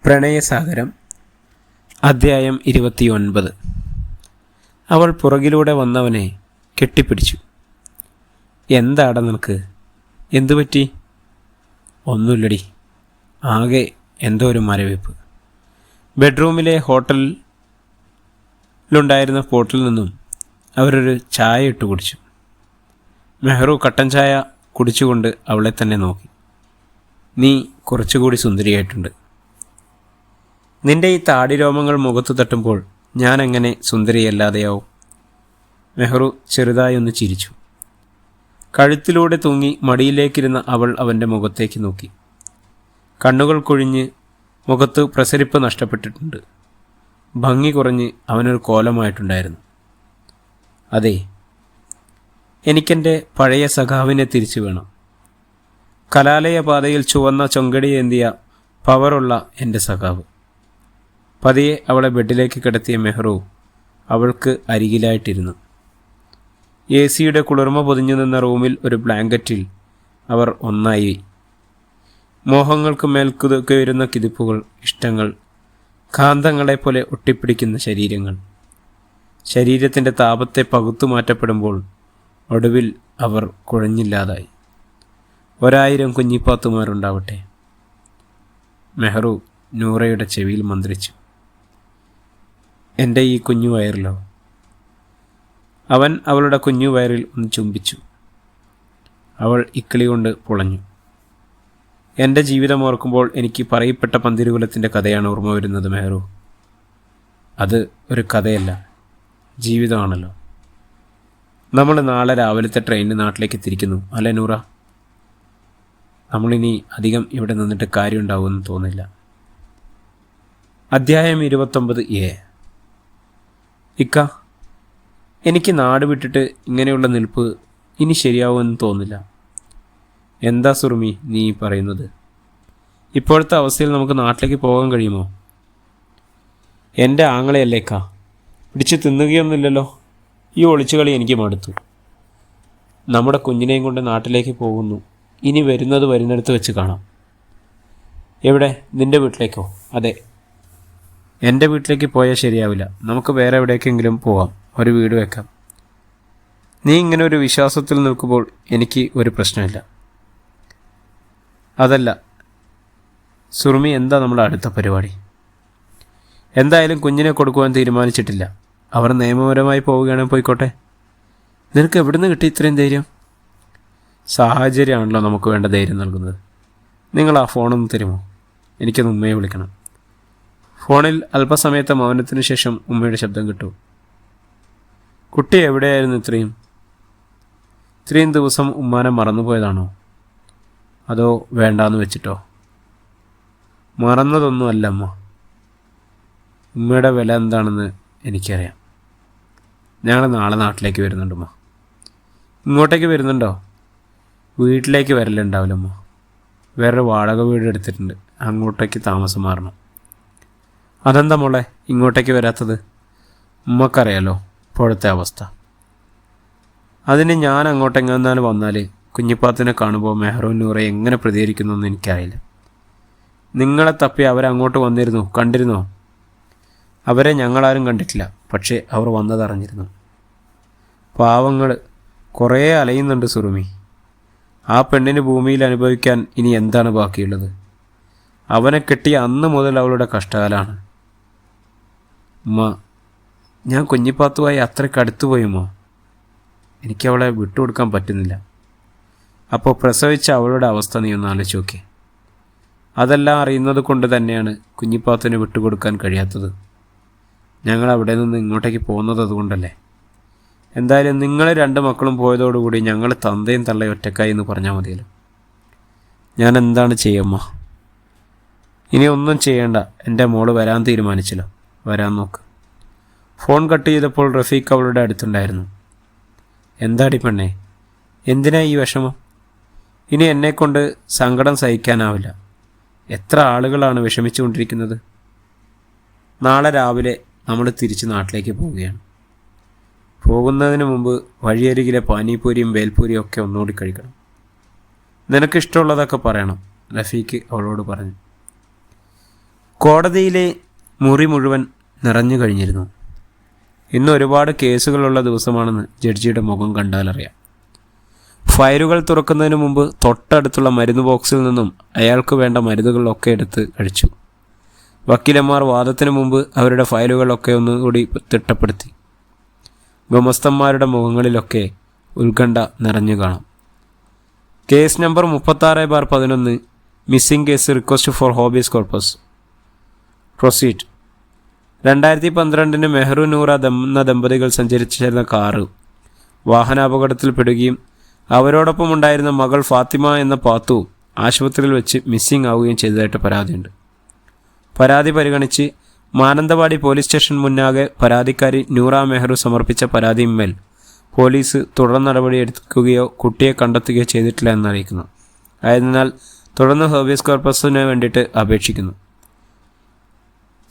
പ്രണയസാഗരം അദ്ധ്യായം 29. അവൾ പുറകിലൂടെ വന്നവനെ കെട്ടിപ്പിടിച്ചു. എന്താടാ നിനക്ക്? എന്തു പറ്റി? ഒന്നുമില്ലടി, ആകെ എന്തോ ഒരു മരവിപ്പ്. ബെഡ്റൂമിലെ ഹോട്ടലിലുണ്ടായിരുന്ന പോട്ടിൽ നിന്നും അവരൊരു ചായ ഇട്ട് കുടിച്ചു. മെഹ്റു കട്ടൻ ചായ കുടിച്ചുകൊണ്ട് അവളെ തന്നെ നോക്കി. നീ കുറച്ചുകൂടി സുന്ദരിയായിട്ടുണ്ട്. നിന്റെ ഈ താടിരോമങ്ങൾ മുഖത്ത് തട്ടുമ്പോൾ ഞാൻ എങ്ങനെ സുന്ദരിയല്ലാതെയാവും? മെഹ്റു ചെറുതായി ഒന്ന് ചിരിച്ചു. കഴുത്തിലൂടെ തൂങ്ങി മടിയിലേക്കിരുന്ന അവൾ അവൻ്റെ മുഖത്തേക്ക് നോക്കി. കണ്ണുകൾ കൊഴിഞ്ഞ് മുഖത്ത് പ്രസരിപ്പ് നഷ്ടപ്പെട്ടിട്ടുണ്ട്. ഭംഗി കുറഞ്ഞ് അവനൊരു കോലമായിട്ടുണ്ടായിരുന്നു. അതെ, എനിക്കെൻ്റെ പഴയ സഖാവിനെ തിരിച്ചു വേണം. കലാലയ പാതയിൽ ചുവന്ന ചൊങ്കടിയേന്തിയ പവറുള്ള എൻ്റെ സഖാവ്. പതിയെ അവളെ ബെഡിലേക്ക് കിടത്തിയ മെഹ്റു അവൾക്ക് അരികിലായിട്ടിരുന്നു. AC-യുടെ കുളിർമ പൊതിഞ്ഞു നിന്ന റൂമിൽ ഒരു ബ്ലാങ്കറ്റിൽ അവർ ഒന്നായി. മോഹങ്ങൾക്ക് മേൽക്കുയരുന്ന കിതിപ്പുകൾ, ഇഷ്ടങ്ങൾ, കാന്തങ്ങളെപ്പോലെ ഒട്ടിപ്പിടിക്കുന്ന ശരീരങ്ങൾ. ശരീരത്തിൻ്റെ താപത്തെ പകുത്തു മാറ്റപ്പെടുമ്പോൾ ഒടുവിൽ അവർ കുഴഞ്ഞില്ലാതായി. 1000 കുഞ്ഞിപ്പാത്തുമാരുണ്ടാവട്ടെ. മെഹ്റു നൂറയുടെ ചെവിയിൽ മന്ത്രിച്ചു. എൻ്റെ ഈ കുഞ്ഞു വയറിലോ? അവൻ അവളുടെ കുഞ്ഞു വയറിൽ ഒന്ന് ചുംബിച്ചു. അവൾ ഇക്കിളി കൊണ്ട് പുളഞ്ഞു. എൻ്റെ ജീവിതം ഓർക്കുമ്പോൾ എനിക്ക് പറയപ്പെട്ട പന്തിരുകുലത്തിൻ്റെ കഥയാണ് ഓർമ്മ വരുന്നത് മെഹ്റു. അത് ഒരു കഥയല്ല, ജീവിതമാണല്ലോ. നമ്മൾ നാളെ രാവിലത്തെ ട്രെയിനിന് നാട്ടിലേക്ക് തിരിക്കുന്നു അല്ലേ നൂറ? നമ്മളിനി അധികം ഇവിടെ നിന്നിട്ട് കാര്യമുണ്ടാവുമെന്ന് തോന്നില്ല. അദ്ധ്യായം 29A. ഇക്ക, എനിക്ക് നാട് വിട്ടിട്ട് ഇങ്ങനെയുള്ള നിൽപ്പ് ഇനി ശരിയാവുമെന്ന് തോന്നില്ല. എന്താ സുറുമി നീ പറയുന്നത്? ഇപ്പോഴത്തെ അവസ്ഥയിൽ നമുക്ക് നാട്ടിലേക്ക് പോകാൻ കഴിയുമോ? എൻ്റെ ആങ്ങളെയല്ലേക്കാ, പിടിച്ച് തിന്നുകയൊന്നുമില്ലല്ലോ. ഈ ഒളിച്ചുകളി എനിക്ക് മടുത്തു. നമ്മുടെ കുഞ്ഞിനെയും കൊണ്ട് നാട്ടിലേക്ക് പോകുന്നു. ഇനി വരുന്നിടത്ത് വെച്ച് കാണാം. എവിടെ? നിൻ്റെ വീട്ടിലേക്കോ? അതെ, എൻ്റെ വീട്ടിലേക്ക് പോയാൽ ശരിയാവില്ല. നമുക്ക് വേറെ എവിടേക്കെങ്കിലും പോവാം, ഒരു വീട് വെക്കാം. നീ ഇങ്ങനെ ഒരു വിശ്വാസത്തിൽ നിൽക്കുമ്പോൾ എനിക്ക് ഒരു പ്രശ്നമില്ല. അതല്ല സുറുമി, എന്താ നമ്മുടെ അടുത്ത പരിപാടി? എന്തായാലും കുഞ്ഞിനെ കൊടുക്കുവാൻ തീരുമാനിച്ചിട്ടില്ല. അവർ നിയമപരമായി പോവുകയാണെങ്കിൽ പോയിക്കോട്ടെ. നിനക്ക് എവിടുന്ന് കിട്ടി ഇത്രയും ധൈര്യം? സാഹചര്യമാണല്ലോ നമുക്ക് വേണ്ട ധൈര്യം നൽകുന്നത്. നിങ്ങൾ ആ ഫോണൊന്ന് തരുമോ? എനിക്കൊന്ന് ഉമ്മയെ വിളിക്കണം. ഫോണിൽ അല്പസമയത്തെ മൗനത്തിന് ശേഷം ഉമ്മയുടെ ശബ്ദം കിട്ടു. കുട്ടി എവിടെയായിരുന്നു ഇത്രയും ദിവസം? ഉമ്മാനെ മറന്നുപോയതാണോ? അതോ വേണ്ടാന്ന് വെച്ചിട്ടോ? മറന്നതൊന്നുമല്ല അമ്മ. ഉമ്മയുടെ വില എന്താണെന്ന് എനിക്കറിയാം. ഞങ്ങൾ നാളെ നാട്ടിലേക്ക് വരുന്നുണ്ടമ്മ. ഇങ്ങോട്ടേക്ക് വരുന്നുണ്ടോ? വീട്ടിലേക്ക് വരലുണ്ടാവില്ലമ്മ. വേറൊരു വാടക വീട് എടുത്തിട്ടുണ്ട്, അങ്ങോട്ടേക്ക് താമസം മാറണം. അതെന്താ മോളെ ഇങ്ങോട്ടേക്ക് വരാത്തത്? ഉമ്മക്കറിയാലോ ഇപ്പോഴത്തെ അവസ്ഥ. അതിന് ഞാൻ അങ്ങോട്ടെങ്ങാനും വന്നാൽ കുഞ്ഞിപ്പാത്തിനെ കാണുമ്പോൾ മെഹ്റു നൂറ എങ്ങനെ പ്രതികരിക്കുന്നതെന്ന് എനിക്കറിയില്ല. നിങ്ങളെ തപ്പി അവരങ്ങോട്ട് വന്നിരുന്നു, കണ്ടിരുന്നോ? അവരെ ഞങ്ങളാരും കണ്ടിട്ടില്ല, പക്ഷേ അവർ വന്നതറിഞ്ഞിരുന്നു. പാവങ്ങൾ കുറേ അലയുന്നുണ്ട് സുറുമി. ആ പെണ്ണിന് ഭൂമിയിൽ അനുഭവിക്കാൻ ഇനി എന്താണ് ബാക്കിയുള്ളത്? അവനെ കെട്ടിയ അന്ന് മുതൽ അവളുടെ കഷ്ടകാലാണ്. ഉമ്മ, ഞാൻ കുഞ്ഞിപ്പാത്തുമായി അത്രയ്ക്ക് അടുത്തു പോയുമോ? എനിക്കവളെ വിട്ടുകൊടുക്കാൻ പറ്റുന്നില്ല. അപ്പോൾ പ്രസവിച്ച അവളുടെ അവസ്ഥ നീ ഒന്ന് ആലോചിച്ച് നോക്കി. അതെല്ലാം അറിയുന്നത് കൊണ്ട് തന്നെയാണ് കുഞ്ഞിപ്പാത്തുവിനെ വിട്ടുകൊടുക്കാൻ കഴിയാത്തത്. ഞങ്ങൾ അവിടെ നിന്ന് ഇങ്ങോട്ടേക്ക് പോകുന്നത് അതുകൊണ്ടല്ലേ. എന്തായാലും നിങ്ങൾ 2 മക്കളും പോയതോടുകൂടി ഞങ്ങൾ തന്തയും തള്ളയും ഒറ്റക്കായി എന്ന് പറഞ്ഞാൽ മതിയല്ലോ. ഞാൻ എന്താണ് ചെയ്യമ്മ? ഇനി ഒന്നും ചെയ്യേണ്ട. എൻ്റെ മോള് വരാൻ തീരുമാനിച്ചല്ലോ, വരാൻ നോക്ക്. ഫോൺ കട്ട് ചെയ്തപ്പോൾ റഫീഖ് അവളുടെ അടുത്തുണ്ടായിരുന്നു. എന്താടി പെണ്ണേ, എന്തിനാ ഈ വിഷമം? ഇനി എന്നെക്കൊണ്ട് സങ്കടം സഹിക്കാനാവില്ല. എത്ര ആളുകളാണ് വിഷമിച്ചുകൊണ്ടിരിക്കുന്നത്. നാളെ രാവിലെ നമ്മൾ തിരിച്ച് നാട്ടിലേക്ക് പോവുകയാണ്. പോകുന്നതിന് മുമ്പ് വഴിയരികിലെ പാനിപൂരിയും ബേൽപൂരിയും ഒക്കെ ഒന്നുകൂടി കഴിക്കണം. നിനക്കിഷ്ടമുള്ളതൊക്കെ പറയണം, റഫീഖ് അവളോട് പറഞ്ഞു. കോടതിയിലെ മുറി മുഴുവൻ നിറഞ്ഞു കഴിഞ്ഞിരുന്നു. ഇന്ന് ഒരുപാട് കേസുകളുള്ള ദിവസമാണെന്ന് ജഡ്ജിയുടെ മുഖം കണ്ടാലറിയാം. ഫയലുകൾ തുറക്കുന്നതിന് മുമ്പ് തൊട്ടടുത്തുള്ള മരുന്ന് ബോക്സിൽ നിന്നും അയാൾക്ക് വേണ്ട മരുന്നുകളൊക്കെ എടുത്ത് കഴിച്ചു. വക്കീലന്മാർ വാദത്തിന് മുമ്പ് അവരുടെ ഫയലുകളൊക്കെ ഒന്നുകൂടി തിട്ടപ്പെടുത്തി. ഗുമസ്തന്മാരുടെ മുഖങ്ങളിലൊക്കെ ഉത്കണ്ഠ നിറഞ്ഞു കാണാം. Case number 36/11 missing case request for hobbies corpus proceed. 2012 Mehru Noora എന്ന ദമ്പതികൾ സഞ്ചരിച്ചിരുന്ന കാറ് വാഹനാപകടത്തിൽപ്പെടുകയും അവരോടൊപ്പം ഉണ്ടായിരുന്ന മകൾ ഫാത്തിമ എന്ന പാത്തു ആശുപത്രിയിൽ വെച്ച് മിസ്സിംഗ് ആവുകയും ചെയ്തതായിട്ട് പരാതിയുണ്ട്. പരാതി പരിഗണിച്ച് മാനന്തവാടി പോലീസ് സ്റ്റേഷൻ മുന്നാകെ പരാതിക്കാരി നൂറ മെഹ്റു സമർപ്പിച്ച പരാതിയിന്മേൽ പോലീസ് തുടർ നടപടിയെടുക്കുകയോ കുട്ടിയെ കണ്ടെത്തുകയോ ചെയ്തിട്ടില്ല എന്നറിയിക്കുന്നു. ആയതിനാൽ തുടർന്ന് ഹോബീസ് കോർപ്പസിന് വേണ്ടിയിട്ട് അപേക്ഷിക്കുന്നു.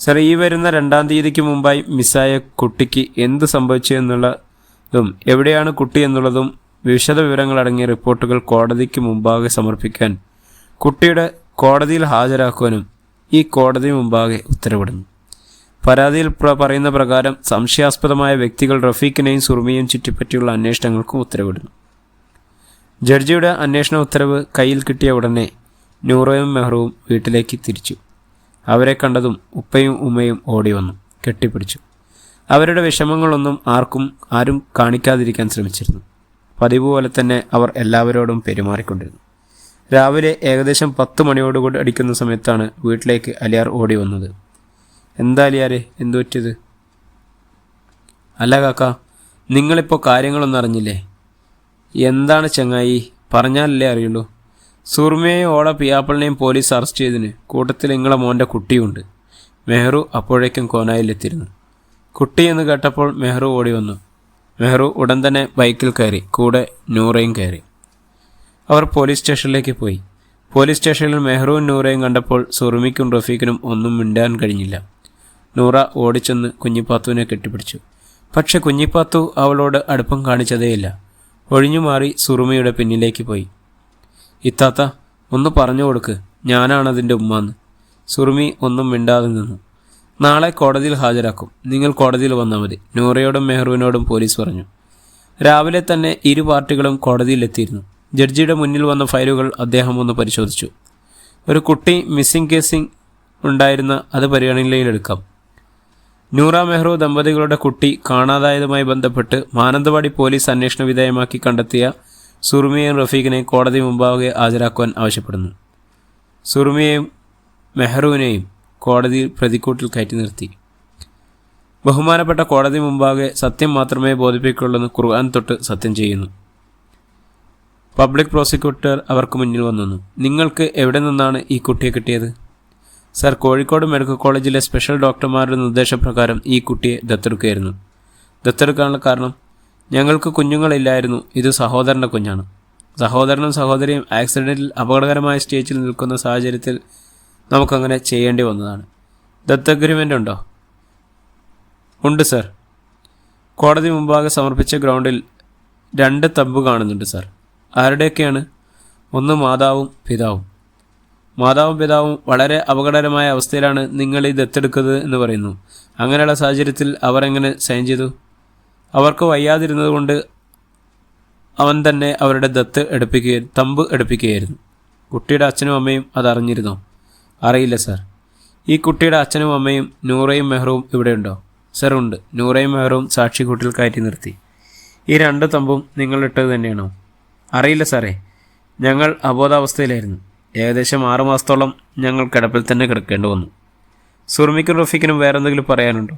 സർ, ഈ വരുന്ന 2-ാം തീയതിക്ക് മുമ്പായി മിസ്സായ കുട്ടിക്ക് എന്ത് സംഭവിച്ചു എന്നുള്ളതും എവിടെയാണ് കുട്ടി എന്നുള്ളതും വിശദ വിവരങ്ങളടങ്ങിയ റിപ്പോർട്ടുകൾ കോടതിക്ക് മുമ്പാകെ സമർപ്പിക്കാൻ കുട്ടിയുടെ കോടതിയിൽ ഹാജരാക്കുവാനും ഈ കോടതി മുമ്പാകെ ഉത്തരവിടുന്നു. പരാതിയിൽ പറയുന്ന പ്രകാരം സംശയാസ്പദമായ വ്യക്തികൾ റഫീഖിനെയും സുറുമിയെയും ചുറ്റിപ്പറ്റിയുള്ള അന്വേഷണങ്ങൾക്കും ഉത്തരവിടുന്നു. ജഡ്ജിയുടെ അന്വേഷണ ഉത്തരവ് കയ്യിൽ കിട്ടിയ ഉടനെ നൂറയും മെഹ്റുവും വീട്ടിലേക്ക് തിരിച്ചു. അവരെ കണ്ടതും ഉപ്പയും ഉമ്മയും ഓടി വന്നു, കെട്ടിപ്പിടിച്ചു. അവരുടെ വിഷമങ്ങളൊന്നും ആരും കാണിക്കാതിരിക്കാൻ ശ്രമിച്ചിരുന്നു. പതിവ് പോലെ തന്നെ അവർ എല്ലാവരോടും പെരുമാറിക്കൊണ്ടിരുന്നു. രാവിലെ ഏകദേശം 10 മണിയോടുകൂടി അടിക്കുന്ന സമയത്താണ് വീട്ടിലേക്ക് അലിയാർ ഓടി വന്നത്. എന്താ അലിയാരെ, എന്തു പറ്റിയത്? അല്ല കാക്ക, നിങ്ങളിപ്പോൾ കാര്യങ്ങളൊന്നും അറിഞ്ഞില്ലേ? എന്താണ് ചങ്ങായി, പറഞ്ഞാലല്ലേ അറിയുള്ളൂ. സുറുമയെയും ഓളെ പിയാപ്പിളിനെയും പോലീസ് അറസ്റ്റ് ചെയ്തതിന് കൂട്ടത്തിൽ നിങ്ങളെ മോൻ്റെ കുട്ടിയുണ്ട്. മെഹ്റു അപ്പോഴേക്കും കോനായിലെത്തിയിരുന്നു. കുട്ടി എന്ന് കേട്ടപ്പോൾ മെഹ്റു ഓടി വന്നു. മെഹ്റു ഉടൻ തന്നെ ബൈക്കിൽ കയറി, കൂടെ നൂറയും കയറി. അവർ പോലീസ് സ്റ്റേഷനിലേക്ക് പോയി. പോലീസ് സ്റ്റേഷനിൽ മെഹ്റുവും നൂറയും കണ്ടപ്പോൾ സുറുമിക്കും റഫീഖിനും ഒന്നും മിണ്ടാൻ കഴിഞ്ഞില്ല. നൂറ ഓടിച്ചെന്ന് കുഞ്ഞിപ്പാത്തുവിനെ കെട്ടിപ്പിടിച്ചു. പക്ഷെ കുഞ്ഞിപ്പാത്തു അവളോട് അടുപ്പം കാണിച്ചതേയില്ല. ഒഴിഞ്ഞുമാറി സുറുമിയുടെ പിന്നിലേക്ക് പോയി. ഇത്താത്ത, ഒന്ന് പറഞ്ഞു കൊടുക്ക്, ഞാനാണതിൻ്റെ ഉമ്മാന്ന്. സുറുമി ഒന്നും മിണ്ടാതെ നിന്നു. നാളെ കോടതിയിൽ ഹാജരാക്കും, നിങ്ങൾ കോടതിയിൽ വന്നാൽ മതി, നൂറയോടും മെഹ്റുവിനോടും പോലീസ് പറഞ്ഞു. രാവിലെ തന്നെ ഇരു പാർട്ടികളും കോടതിയിലെത്തിയിരുന്നു. ജഡ്ജിയുടെ മുന്നിൽ വന്ന ഫയലുകൾ അദ്ദേഹം ഒന്ന് പരിശോധിച്ചു. ഒരു കുട്ടി മിസ്സിംഗ് കേസിംഗ് ഉണ്ടായിരുന്ന അത് പരിഗണനയിലെടുക്കാം. നൂറ മെഹ്റു ദമ്പതികളുടെ കുട്ടി കാണാതായതുമായി ബന്ധപ്പെട്ട് മാനന്തവാടി പോലീസ് അന്വേഷണ വിധേയമാക്കി കണ്ടെത്തിയ സുറുമിയെയും റഫീഖിനെയും കോടതി മുമ്പാകെ ഹാജരാക്കുവാൻ ആവശ്യപ്പെടുന്നു. സുറുമിയെയും മെഹ്റുവിനെയും കോടതിയിൽ പ്രതിക്കൂട്ടിൽ കയറ്റി നിർത്തി. ബഹുമാനപ്പെട്ട കോടതി മുമ്പാകെ സത്യം മാത്രമേ ബോധിപ്പിക്കുള്ളൂ ഖുർആൻ തൊട്ട് സത്യം ചെയ്യുന്നു. പബ്ലിക് പ്രോസിക്യൂട്ടർ അവർക്ക് മുന്നിൽ വന്നു. നിങ്ങൾക്ക് എവിടെ നിന്നാണ് ഈ കുട്ടിയെ കിട്ടിയത്? സർ, കോഴിക്കോട് മെഡിക്കൽ കോളേജിലെ സ്പെഷ്യൽ ഡോക്ടർമാരുടെ നിർദ്ദേശപ്രകാരം ഈ കുട്ടിയെ ദത്തെടുക്കുകയായിരുന്നു. ദത്തെടുക്കാനുള്ള കാരണം, ഞങ്ങൾക്ക് കുഞ്ഞുങ്ങളില്ലായിരുന്നു, ഇത് സഹോദരൻ്റെ കുഞ്ഞാണ്. സഹോദരനും സഹോദരിയും ആക്സിഡൻറ്റിൽ അപകടകരമായ സ്റ്റേജിൽ നിൽക്കുന്ന സാഹചര്യത്തിൽ നമുക്കങ്ങനെ ചെയ്യേണ്ടി വന്നതാണ്. ദത്ത് അഗ്രിമെൻ്റ് ഉണ്ടോ? ഉണ്ട് സർ. കോടതി മുമ്പാകെ സമർപ്പിച്ച ഗ്രൗണ്ടിൽ 2 തമ്പ് കാണുന്നുണ്ട് സർ. ആരുടെയൊക്കെയാണ്? ഒന്ന് മാതാവും പിതാവും. മാതാവും പിതാവും വളരെ അപകടകരമായ അവസ്ഥയിലാണ് നിങ്ങൾ ഈ ദത്തെടുക്കുന്നത് എന്ന് പറയുന്നു. അങ്ങനെയുള്ള സാഹചര്യത്തിൽ അവർ എങ്ങനെ സൈൻ ചെയ്തു? അവർക്ക് വയ്യാതിരുന്നത് കൊണ്ട് അവൻ തന്നെ അവരുടെ തമ്പ് എടുപ്പിക്കുകയായിരുന്നു. കുട്ടിയുടെ അച്ഛനും അമ്മയും അതറിഞ്ഞിരുന്നോ? അറിയില്ല സർ. ഈ കുട്ടിയുടെ അച്ഛനും അമ്മയും നൂറയും മെഹ്റുവും ഇവിടെയുണ്ടോ? സർ, ഉണ്ട്. നൂറയും മെഹ്റുവും സാക്ഷിക്കൂട്ടിൽ കയറ്റി നിർത്തി. ഈ 2 തമ്പും നിങ്ങളിട്ടത് തന്നെയാണോ? അറിയില്ല സാറേ, ഞങ്ങൾ അബോധാവസ്ഥയിലായിരുന്നു. ഏകദേശം 6 മാസത്തോളം ഞങ്ങൾ കിടപ്പിൽ തന്നെ കിടക്കേണ്ടി വന്നു. സുറുമിക്കും റഫീഖിനും വേറെന്തെങ്കിലും പറയാനുണ്ടോ?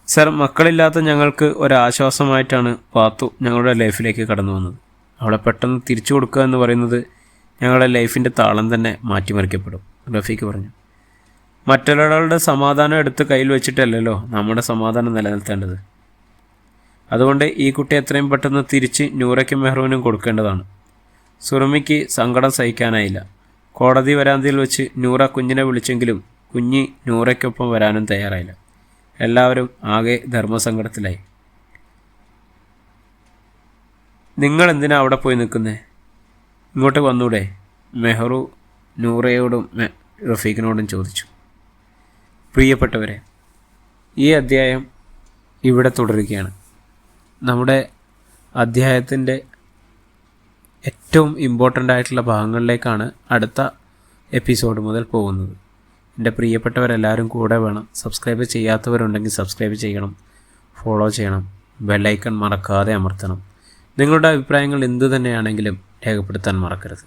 സർ, മക്കളില്ലാത്ത ഞങ്ങൾക്ക് ഒരാശ്വാസമായിട്ടാണ് പാത്തു ഞങ്ങളുടെ ലൈഫിലേക്ക് കടന്നു വന്നത്. അവളെ പെട്ടെന്ന് തിരിച്ചു കൊടുക്കുക എന്ന് പറയുന്നത് ഞങ്ങളുടെ ലൈഫിൻ്റെ താളം തന്നെ മാറ്റിമറിക്കപ്പെടും, റഫീഖ് പറഞ്ഞു. മറ്റൊരാളുടെ സമാധാനം എടുത്ത് കയ്യിൽ വെച്ചിട്ടല്ലല്ലോ നമ്മുടെ സമാധാനം നിലനിർത്തേണ്ടത്. അതുകൊണ്ട് ഈ കുട്ടി എത്രയും പെട്ടെന്ന് തിരിച്ച് നൂറയ്ക്കും മെഹ്റുവിനും കൊടുക്കേണ്ടതാണ്. സുറുമിക്ക് സങ്കടം സഹിക്കാനായില്ല. കോടതി വരാന്തയിൽ വെച്ച് നൂറ കുഞ്ഞിനെ വിളിച്ചെങ്കിലും കുഞ്ഞ് നൂറയ്ക്കൊപ്പം വരാനും തയ്യാറായില്ല. എല്ലാവരും ആകെ ധർമ്മസങ്കടത്തിലായി. നിങ്ങൾ എന്തിനാ അവിടെ പോയി നിൽക്കുന്നേ? ഇങ്ങോട്ട് വന്നൂടെ? മെഹ്റു നൂറയോടും റഫീഖിനോടും ചോദിച്ചു. പ്രിയപ്പെട്ടവരെ, ഈ അധ്യായം ഇവിടെ തുടരുകയാണ്. നമ്മുടെ അധ്യായത്തിൻ്റെ ഏറ്റവും ഇമ്പോർട്ടൻ്റ് ആയിട്ടുള്ള ഭാഗങ്ങളിലേക്കാണ് അടുത്ത എപ്പിസോഡ് മുതൽ പോകുന്നത്. എൻ്റെ പ്രിയപ്പെട്ടവരെല്ലാവരും കൂടെ വേണം. സബ്സ്ക്രൈബ് ചെയ്യാത്തവരുണ്ടെങ്കിൽ സബ്സ്ക്രൈബ് ചെയ്യണം, ഫോളോ ചെയ്യണം, ബെല്ലൈക്കൺ മറക്കാതെ അമർത്തണം. നിങ്ങളുടെ അഭിപ്രായങ്ങൾ എന്തു തന്നെയാണെങ്കിലും രേഖപ്പെടുത്താൻ മറക്കരുത്.